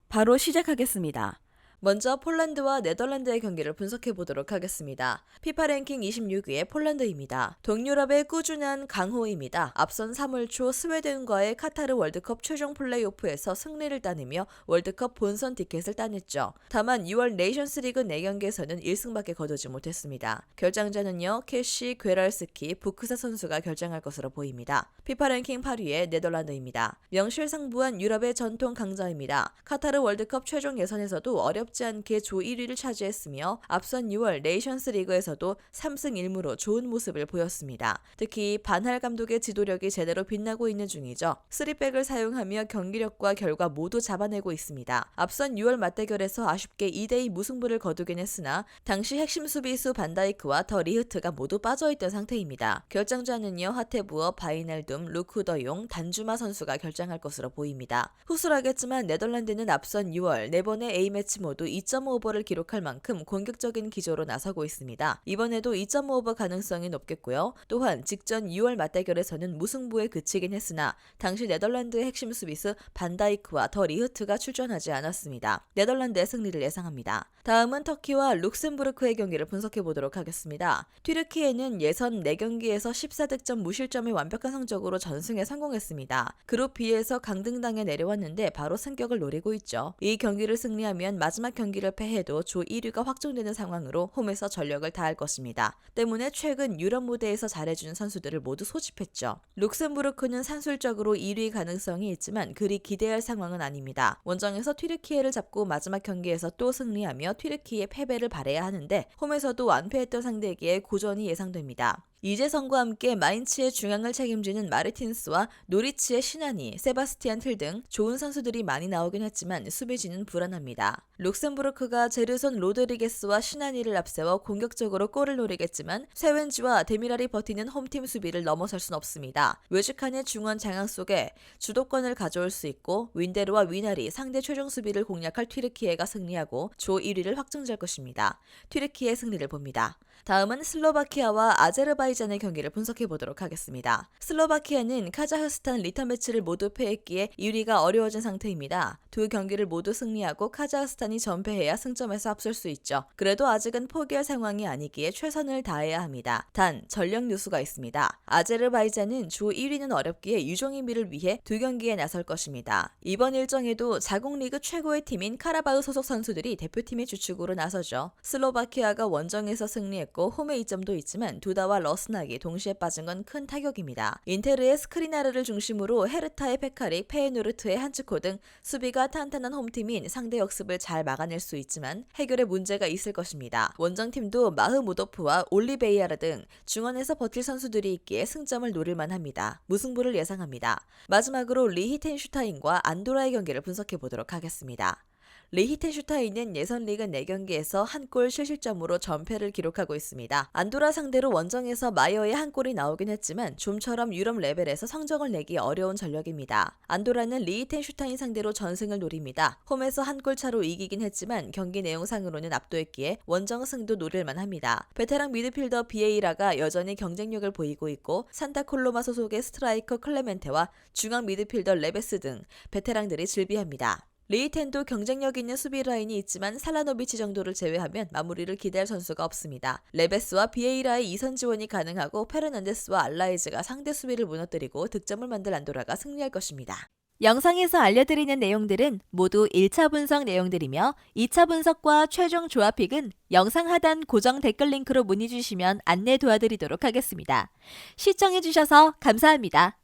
바로 시작하겠습니다. 먼저 폴란드와 네덜란드의 경기를 분석해 보도록 하겠습니다. 피파 랭킹 26위의 폴란드입니다. 동유럽의 꾸준한 강호입니다. 앞선 3월 초 스웨덴과의 카타르 월드컵 최종 플레이오프에서 승리를 따내며 월드컵 본선 티켓을 따냈죠. 다만 6월 네이션스리그 4경기에서는 1승밖에 거두지 못했습니다. 결장자는요, 캐시, 괴랄스키, 부크사 선수가 결정할 것으로 보입니다. 피파 랭킹 8위의 네덜란드입니다. 명실상부한 유럽의 전통 강자입니다. 카타르 월드컵 최종 예선에서도 어렵지 않게 조 1위를 차지했으며 앞선 6월 네이션스 리그에서도 3승 1무로 좋은 모습을 보였습니다. 특히 반할 감독의 지도력이 제대로 빛나고 있는 중이죠. 3백을 사용하며 경기력과 결과 모두 잡아내고 있습니다. 앞선 6월 맞대결에서 아쉽게 2대2 무승부를 거두긴 했으나 당시 핵심 수비수 반다이크와 더 리흐트가 모두 빠져있던 상태입니다. 결정자는요, 하테부어, 바이날둠, 루크더용, 단주마 선수가 결정할 것으로 보입니다. 후술하겠지만 네덜란드는 앞선 6월 4번의 A매치 모두 2.5오버를 기록할 만큼 공격적인 기조로 나서고 있습니다. 이번에도 2.5오버 가능성이 높겠고요. 또한 직전 6월 맞대결에서는 무승부에 그치긴 했으나 당시 네덜란드의 핵심 수비수 반다이크와 더 리흐트가 출전하지 않았습니다. 네덜란드의 승리를 예상합니다. 다음은 터키와 룩셈부르크의 경기를 분석해 보도록 하겠습니다. 튀르키예는 예선 4경기에서 14득점 무실점의 완벽한 성적으로 전승에 성공했습니다. 그룹 B에서 강등당에 내려왔는데 바로 승격을 노리고 있죠. 이 경기를 승리하면 마지막 경기를 패해도 조 1위가 확정되는 상황으로 홈에서 전력을 다할 것입니다. 때문에 최근 유럽 무대에서 잘해주는 선수들을 모두 소집했죠. 룩셈부르크는 산술적으로 1위 가능성이 있지만 그리 기대할 상황은 아닙니다. 원정에서 튀르키예를 잡고 마지막 경기에서 또 승리하며 튀르키예 패배를 바라야 하는데 홈에서도 완패했던 상대에게 고전이 예상됩니다. 이재성과 함께 마인츠의 중앙을 책임지는 마르틴스와 노리치의 시나니, 세바스티안 틀 등 좋은 선수들이 많이 나오긴 했지만 수비진은 불안합니다. 룩셈부르크가 제르손 로드리게스와 시나니를 앞세워 공격적으로 골을 노리겠지만 세웬지와 데미랄이 버티는 홈팀 수비를 넘어설 순 없습니다. 외직한의 중원 장악 속에 주도권을 가져올 수 있고 윈데르와 위날이 상대 최종 수비를 공략할 튀르키예가 승리하고 조 1위를 확정지을 것입니다. 튀르키예 승리를 봅니다. 다음은 슬로바키아와 아제르바이잔의 경기를 분석해 보도록 하겠습니다. 슬로바키아는 카자흐스탄 리턴 매치를 모두 패했기에 1위가 어려워진 상태입니다. 두 경기를 모두 승리하고 카자흐스탄이 전패해야 승점에서 앞설 수 있죠. 그래도 아직은 포기할 상황이 아니기에 최선을 다해야 합니다. 단 전력 누수가 있습니다. 아제르바이잔은 조 1위는 어렵기에 유종의미를 위해 두 경기에 나설 것입니다. 이번 일정에도 자국 리그 최고의 팀인 카라바흐 소속 선수들이 대표팀의 주축으로 나서죠. 슬로바키아가 원정에서 승리했고 홈의 이점도 있지만 두다와 러스낙이 동시에 빠진 건 큰 타격입니다. 인테르의 스크리나르를 중심으로 헤르타의 페카릭, 페에노르트의 한츠코 등 수비가 탄탄한 홈팀인 상대 역습을 잘 막아낼 수 있지만 해결에 문제가 있을 것입니다. 원정팀도 마흐무도프와 올리베이아르 등 중원에서 버틸 선수들이 있기에 승점을 노릴만 합니다. 무승부를 예상합니다. 마지막으로 리히텐슈타인과 안도라의 경기를 분석해 보도록 하겠습니다. 리히텐슈타인은 예선 리그 4경기에서 한 골 실실점으로 전패를 기록하고 있습니다. 안도라 상대로 원정에서 마이어의 한 골이 나오긴 했지만 좀처럼 유럽 레벨에서 성적을 내기 어려운 전력입니다. 안도라는 리히텐슈타인 상대로 전승을 노립니다. 홈에서 한 골 차로 이기긴 했지만 경기 내용상으로는 압도했기에 원정 승도 노릴만 합니다. 베테랑 미드필더 비에이라가 여전히 경쟁력을 보이고 있고 산타콜로마 소속의 스트라이커 클레멘테와 중앙 미드필더 레베스 등 베테랑들이 즐비합니다. 리히텐도 경쟁력 있는 수비 라인이 있지만 살라노비치 정도를 제외하면 마무리를 기대할 선수가 없습니다. 레베스와 비에이라의 이선 지원이 가능하고 페르난데스와 알라이즈가 상대 수비를 무너뜨리고 득점을 만들 안도라가 승리할 것입니다. 영상에서 알려드리는 내용들은 모두 1차 분석 내용들이며 2차 분석과 최종 조합픽은 영상 하단 고정 댓글 링크로 문의 주시면 안내 도와드리도록 하겠습니다. 시청해주셔서 감사합니다.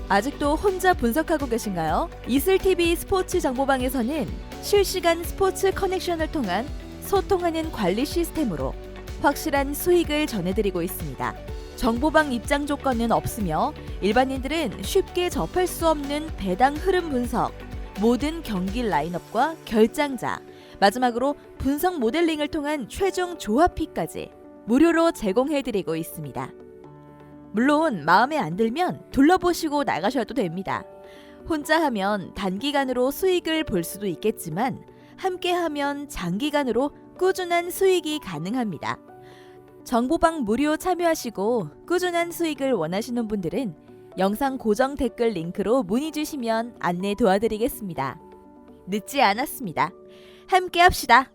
아직도 혼자 분석하고 계신가요? 이슬TV 스포츠 정보방에서는 실시간 스포츠 커넥션을 통한 소통하는 관리 시스템으로 확실한 수익을 전해드리고 있습니다. 정보방 입장 조건은 없으며 일반인들은 쉽게 접할 수 없는 배당 흐름 분석, 모든 경기 라인업과 결장자, 마지막으로 분석 모델링을 통한 최종 조합픽까지 무료로 제공해드리고 있습니다. 물론 마음에 안 들면 둘러보시고 나가셔도 됩니다. 혼자 하면 단기간으로 수익을 볼 수도 있겠지만 함께 하면 장기간으로 꾸준한 수익이 가능합니다. 정보방 무료 참여하시고 꾸준한 수익을 원하시는 분들은 영상 고정 댓글 링크로 문의 주시면 안내 도와드리겠습니다. 늦지 않았습니다. 함께 합시다.